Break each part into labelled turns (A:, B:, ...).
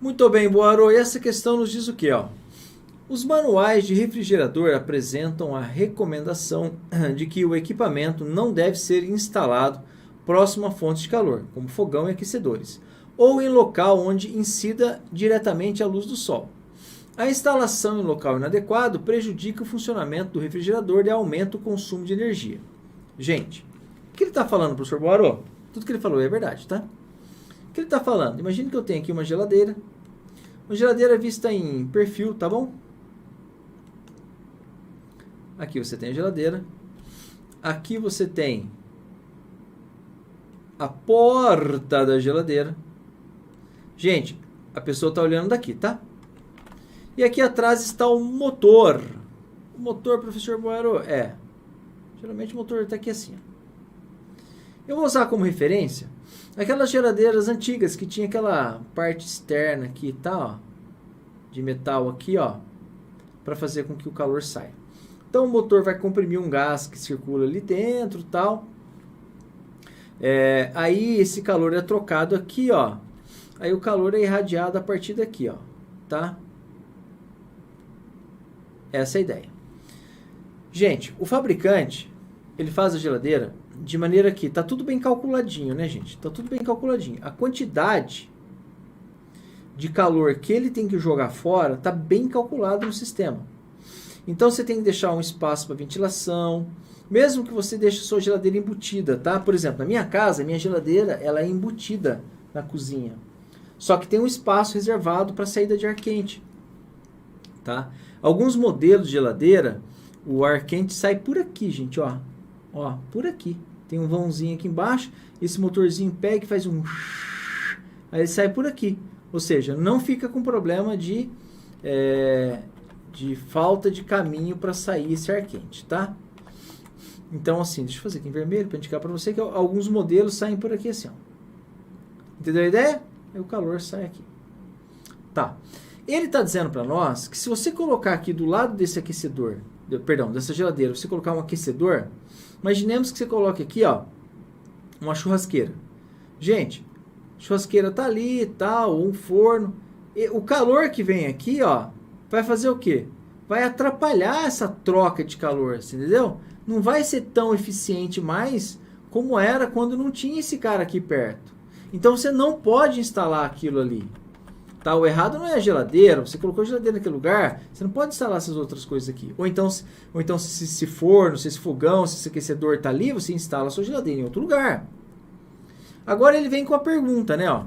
A: Muito bem, Boaro. E essa questão nos diz o quê? Ó? Os manuais de refrigerador apresentam a recomendação de que o equipamento não deve ser instalado próximo a fontes de calor, como fogão e aquecedores, ou em local onde incida diretamente a luz do sol. A instalação em local inadequado prejudica o funcionamento do refrigerador e aumenta o consumo de energia. Gente, o que ele está falando, professor Boaro? Tudo que ele falou é verdade, tá? O que ele está falando? Imagine que eu tenho aqui uma geladeira vista em perfil, tá bom? Aqui você tem a geladeira. Aqui você tem a porta da geladeira. Gente, a pessoa está olhando daqui, tá? E aqui atrás está o motor. O motor, professor Boaro, geralmente o motor está aqui assim. Eu vou usar como referência aquelas geladeiras antigas que tinha aquela parte externa aqui, tá? Ó, de metal aqui, ó, para fazer com que o calor saia. Então o motor vai comprimir um gás que circula ali dentro, tal. Aí esse calor é trocado aqui, ó. Aí o calor é irradiado a partir daqui, ó, tá? Essa é a ideia. Gente, o fabricante, ele faz a geladeira de maneira que tá tudo bem calculadinho, né, gente? Tá tudo bem calculadinho. A quantidade de calor que ele tem que jogar fora tá bem calculado no sistema. Então você tem que deixar um espaço para ventilação, mesmo que você deixe a sua geladeira embutida, tá? Por exemplo, na minha casa, minha geladeira, ela é embutida na cozinha. Só que tem um espaço reservado para saída de ar quente, tá? Alguns modelos de geladeira, o ar quente sai por aqui, gente, ó. Ó, por aqui. Tem um vãozinho aqui embaixo, esse motorzinho pega e faz um... Aí ele sai por aqui. Ou seja, não fica com problema de falta de caminho para sair esse ar quente, tá? Então, assim, deixa eu fazer aqui em vermelho para indicar para você que alguns modelos saem por aqui assim, ó. Entendeu a ideia? Aí o calor sai aqui. Tá. Ele está dizendo para nós que se você colocar aqui do lado desse aquecedor, dessa geladeira, você colocar um aquecedor, imaginemos que você coloque aqui, ó, uma churrasqueira. Gente, a churrasqueira tá ali e tal, ou um forno. E o calor que vem aqui, ó, vai fazer o quê? Vai atrapalhar essa troca de calor, entendeu? Não vai ser tão eficiente mais como era quando não tinha esse cara aqui perto. Então você não pode instalar aquilo ali. Tá? O errado não é a geladeira, você colocou a geladeira naquele lugar, você não pode instalar essas outras coisas aqui. Ou então se esse forno, se esse fogão, se esse aquecedor está ali, você instala a sua geladeira em outro lugar. Agora ele vem com a pergunta, né? Ó,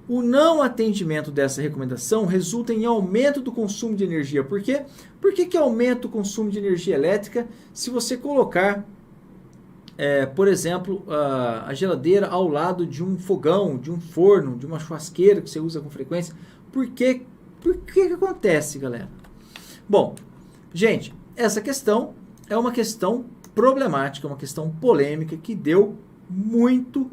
A: o não atendimento dessa recomendação resulta em aumento do consumo de energia. Por quê? Por que aumenta o consumo de energia elétrica se você colocar, por exemplo, a geladeira ao lado de um fogão, de um forno, de uma churrasqueira que você usa com frequência? Por que acontece, galera? Bom, gente, essa questão é uma questão problemática, uma questão polêmica que deu muito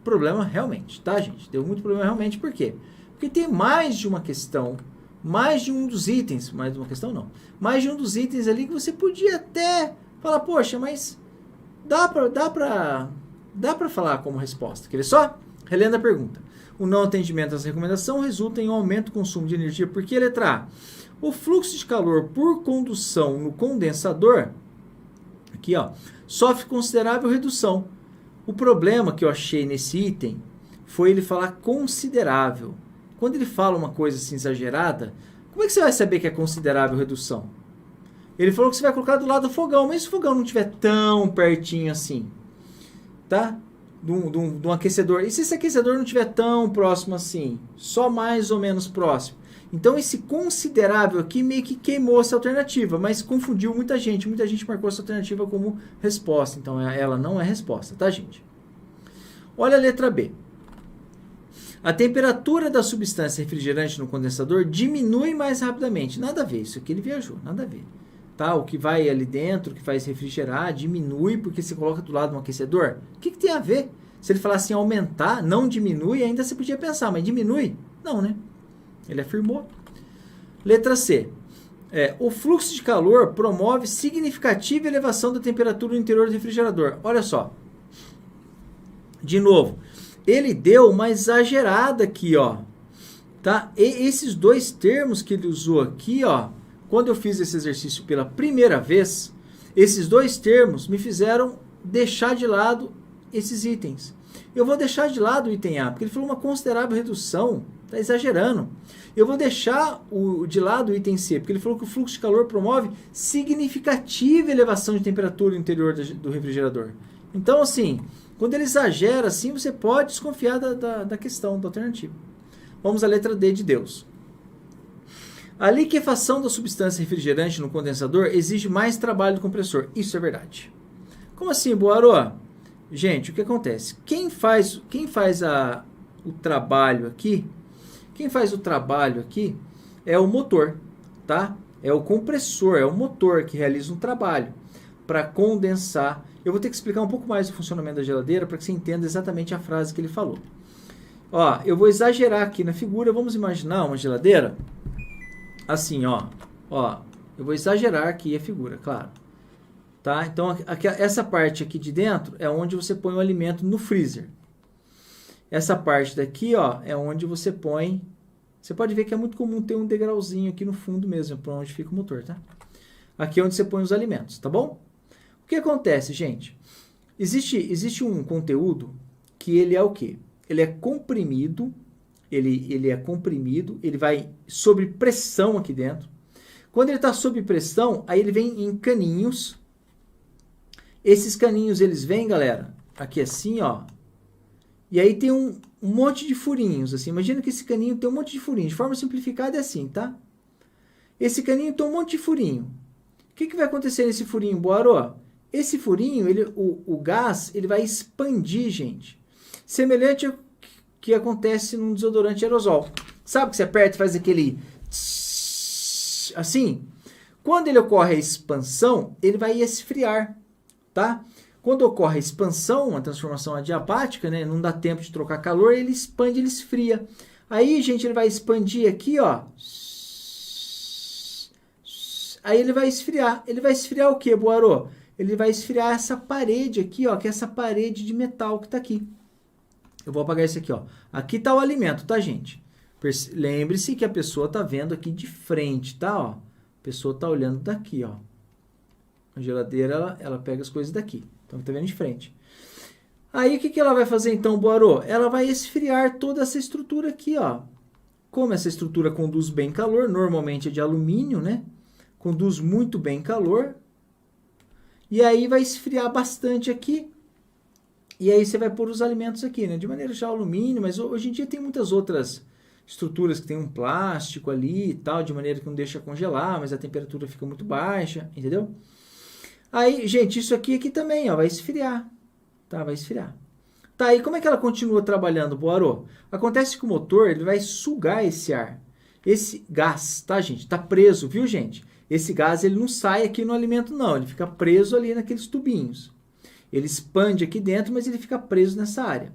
A: problema realmente, tá, gente? Deu muito problema realmente, por quê? Porque tem mais de uma questão, mais de um dos itens, mais de uma questão não, mais de um dos itens ali que você podia até falar, poxa, mas dá pra falar como resposta. Quer ver só? Relendo a pergunta. O não atendimento dessa recomendação resulta em um aumento do consumo de energia. Porque, letra A, o fluxo de calor por condução no condensador, aqui, ó, sofre considerável redução. O problema que eu achei nesse item foi ele falar considerável. Quando ele fala uma coisa assim exagerada, como é que você vai saber que é considerável redução? Ele falou que você vai colocar do lado do fogão, mas se o fogão não estiver tão pertinho assim, tá? De um aquecedor. E se esse aquecedor não estiver tão próximo assim, só mais ou menos próximo? Então esse considerável aqui meio que queimou essa alternativa, mas confundiu muita gente. Muita gente marcou essa alternativa como resposta. Então ela não é resposta, tá, gente? Olha a letra B. A temperatura da substância refrigerante no condensador diminui mais rapidamente. Nada a ver, isso aqui ele viajou, nada a ver. Tá? O que vai ali dentro, que faz refrigerar, diminui porque você coloca do lado de um aquecedor. O que tem a ver? Se ele falar assim, aumentar, não diminui, ainda você podia pensar, mas diminui? Não, né? Ele afirmou. Letra C. O fluxo de calor promove significativa elevação da temperatura no interior do refrigerador. Olha só. De novo, ele deu uma exagerada aqui, ó. Tá? E esses dois termos que ele usou aqui, ó, quando eu fiz esse exercício pela primeira vez, esses dois termos me fizeram deixar de lado esses itens. Eu vou deixar de lado o item A, porque ele falou uma considerável redução, está exagerando. Eu vou deixar de lado o item C, porque ele falou que o fluxo de calor promove significativa elevação de temperatura no interior do refrigerador. Então, assim, quando ele exagera assim, você pode desconfiar da questão, da alternativa. Vamos à letra D de Deus. A liquefação da substância refrigerante no condensador exige mais trabalho do compressor. Isso é verdade. Como assim, Boarô? Gente, o que acontece? Quem faz o trabalho aqui? Quem faz o trabalho aqui é o motor, tá? É o compressor, é o motor que realiza um trabalho para condensar. Eu vou ter que explicar um pouco mais o funcionamento da geladeira para que você entenda exatamente a frase que ele falou. Ó, eu vou exagerar aqui na figura. Vamos imaginar uma geladeira assim, ó. Ó, eu vou exagerar aqui a figura, claro. Tá? Então, essa parte aqui de dentro é onde você põe o alimento no freezer. Essa parte daqui, ó, é onde você põe... Você pode ver que é muito comum ter um degrauzinho aqui no fundo mesmo, para onde fica o motor, tá? Aqui é onde você põe os alimentos, tá bom? O que acontece, gente? Existe um conteúdo que ele é o quê? Ele é comprimido, ele é comprimido, ele vai sob pressão aqui dentro. Quando ele está sob pressão, aí ele vem em caninhos. Esses caninhos, eles vêm, galera, aqui assim, ó. E aí tem um monte de furinhos, assim. Imagina que esse caninho tem um monte de furinhos. De forma simplificada é assim, tá? Esse caninho tem um monte de furinho. O que vai acontecer nesse furinho, Boarô? Esse furinho, o gás, ele vai expandir, gente. Semelhante ao que acontece num desodorante aerosol. Sabe que você aperta e faz aquele... assim? Quando ele ocorre a expansão, ele vai esfriar, tá? Quando ocorre a expansão, uma transformação adiabática, né? Não dá tempo de trocar calor, ele expande, ele esfria. Aí, gente, ele vai expandir aqui, ó. Aí ele vai esfriar. Ele vai esfriar o quê, Boarô? Ele vai esfriar essa parede aqui, ó, que é essa parede de metal que tá aqui. Eu vou apagar isso aqui, ó. Aqui tá o alimento, tá, gente? Lembre-se que a pessoa tá vendo aqui de frente, tá, ó? A pessoa tá olhando daqui, ó. A geladeira, ela pega as coisas daqui. Então, tá vendo de frente. Aí, o que ela vai fazer, então, Boarô? Ela vai esfriar toda essa estrutura aqui, ó. Como essa estrutura conduz bem calor, normalmente é de alumínio, né? Conduz muito bem calor. E aí, vai esfriar bastante aqui. E aí, você vai pôr os alimentos aqui, né? De maneira já alumínio, mas hoje em dia tem muitas outras estruturas que tem um plástico ali e tal, de maneira que não deixa congelar, mas a temperatura fica muito baixa, entendeu? Aí, gente, isso aqui também, ó, vai esfriar, tá? Vai esfriar. Tá, aí como é que ela continua trabalhando, Boarô? Acontece que o motor, ele vai sugar esse ar. Esse gás, tá, gente? Tá preso, viu, gente? Esse gás, ele não sai aqui no alimento, não. Ele fica preso ali naqueles tubinhos. Ele expande aqui dentro, mas ele fica preso nessa área.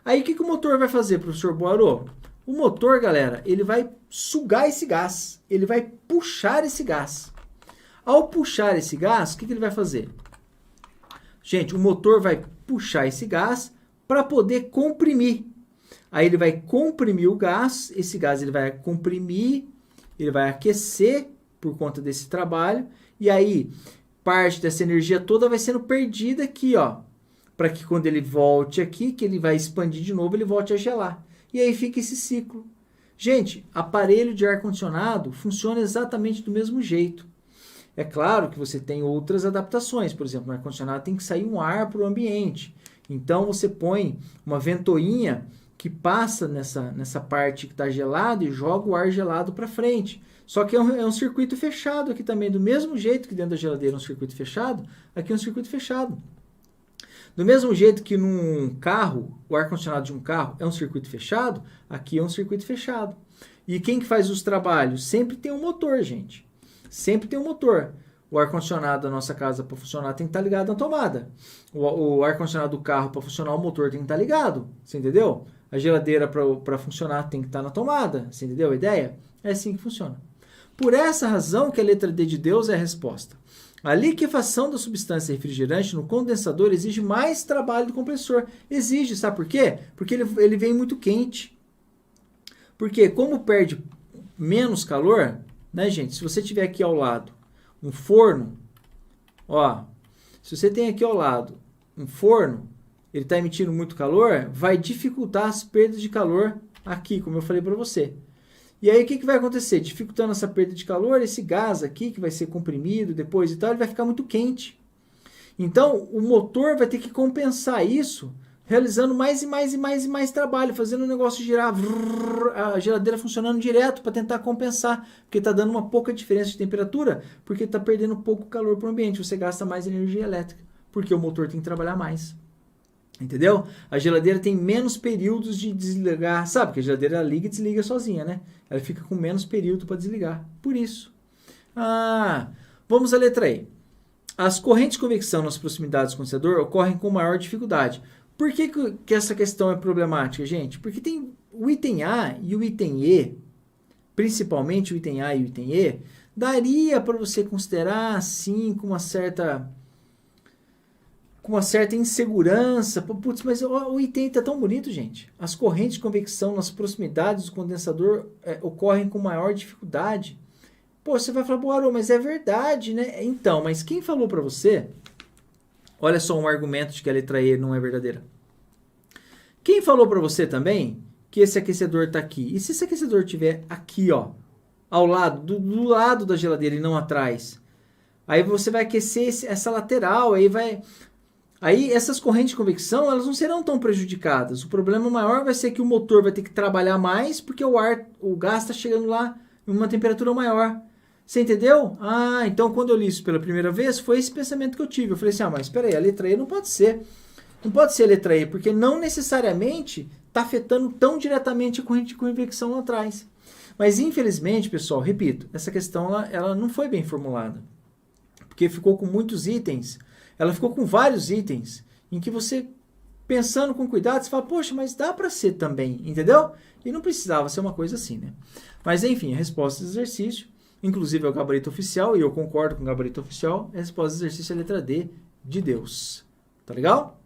A: Aí, o que o motor vai fazer, professor Boarô? O motor, galera, ele vai sugar esse gás. Ele vai puxar esse gás. Ao puxar esse gás, o que ele vai fazer? Gente, o motor vai puxar esse gás para poder comprimir. Aí ele vai comprimir o gás, esse gás ele vai comprimir, ele vai aquecer por conta desse trabalho, e aí parte dessa energia toda vai sendo perdida aqui, ó, para que quando ele volte aqui, que ele vai expandir de novo, ele volte a gelar. E aí fica esse ciclo. Gente, aparelho de ar-condicionado funciona exatamente do mesmo jeito. É claro que você tem outras adaptações. Por exemplo, no ar-condicionado tem que sair um ar para o ambiente. Então, você põe uma ventoinha que passa nessa parte que está gelada e joga o ar gelado para frente. Só que é um circuito fechado aqui também. Do mesmo jeito que dentro da geladeira é um circuito fechado, aqui é um circuito fechado. Do mesmo jeito que num carro, o ar-condicionado de um carro é um circuito fechado, aqui é um circuito fechado. E quem que faz os trabalhos? Sempre tem um motor, gente. Sempre tem um motor. O ar-condicionado da nossa casa para funcionar tem que estar ligado na tomada. O ar-condicionado do carro para funcionar, o motor tem que estar ligado. Você entendeu? A geladeira para funcionar tem que estar na tomada. Você entendeu a ideia? É assim que funciona. Por essa razão que a letra D de Deus é a resposta. A liquefação da substância refrigerante no condensador exige mais trabalho do compressor. Exige, sabe por quê? Porque ele vem muito quente. Porque como perde menos calor, né, gente? Se você tiver aqui ao lado um forno, ó, se você tem aqui ao lado um forno, ele está emitindo muito calor, vai dificultar as perdas de calor aqui, como eu falei para você. E aí o que vai acontecer? Dificultando essa perda de calor, esse gás aqui, que vai ser comprimido depois e tal, ele vai ficar muito quente. Então, o motor vai ter que compensar isso, realizando mais e mais e mais e mais trabalho, fazendo o negócio girar, a geladeira funcionando direto para tentar compensar, porque está dando uma pouca diferença de temperatura, porque está perdendo pouco calor para o ambiente, você gasta mais energia elétrica, porque o motor tem que trabalhar mais. Entendeu? A geladeira tem menos períodos de desligar, sabe? Que a geladeira ela liga e desliga sozinha, né? Ela fica com menos período para desligar, por isso. Vamos à letra E. As correntes de convecção nas proximidades do condensador ocorrem com maior dificuldade. Por que essa questão é problemática, gente? Porque tem o item A e o item E, principalmente o item A e o item E, daria para você considerar, assim, com uma certa insegurança. Putz, mas o item está tão bonito, gente. As correntes de convecção nas proximidades do condensador ocorrem com maior dificuldade. Pô, você vai falar, Boaro, mas é verdade, né? Então, mas quem falou para você? Olha só um argumento de que a letra E não é verdadeira. Quem falou para você também que esse aquecedor está aqui? E se esse aquecedor estiver aqui, ó, ao lado, do lado da geladeira e não atrás? Aí você vai aquecer essa lateral, Aí essas correntes de convecção, elas não serão tão prejudicadas. O problema maior vai ser que o motor vai ter que trabalhar mais porque o gás está chegando lá em uma temperatura maior. Você entendeu? Então quando eu li isso pela primeira vez, foi esse pensamento que eu tive. Eu falei assim, mas espera aí, a letra E não pode ser. Não pode ser a letra E, porque não necessariamente está afetando tão diretamente a corrente de convecção lá atrás. Mas infelizmente, pessoal, repito, essa questão ela não foi bem formulada. Porque ficou com muitos itens. Ela ficou com vários itens em que você, pensando com cuidado, você fala, poxa, mas dá para ser também, entendeu? E não precisava ser uma coisa assim, né? Mas enfim, a resposta do exercício, inclusive é o gabarito oficial, e eu concordo com o gabarito oficial, a resposta do exercício é a letra D, de Deus. Tá legal?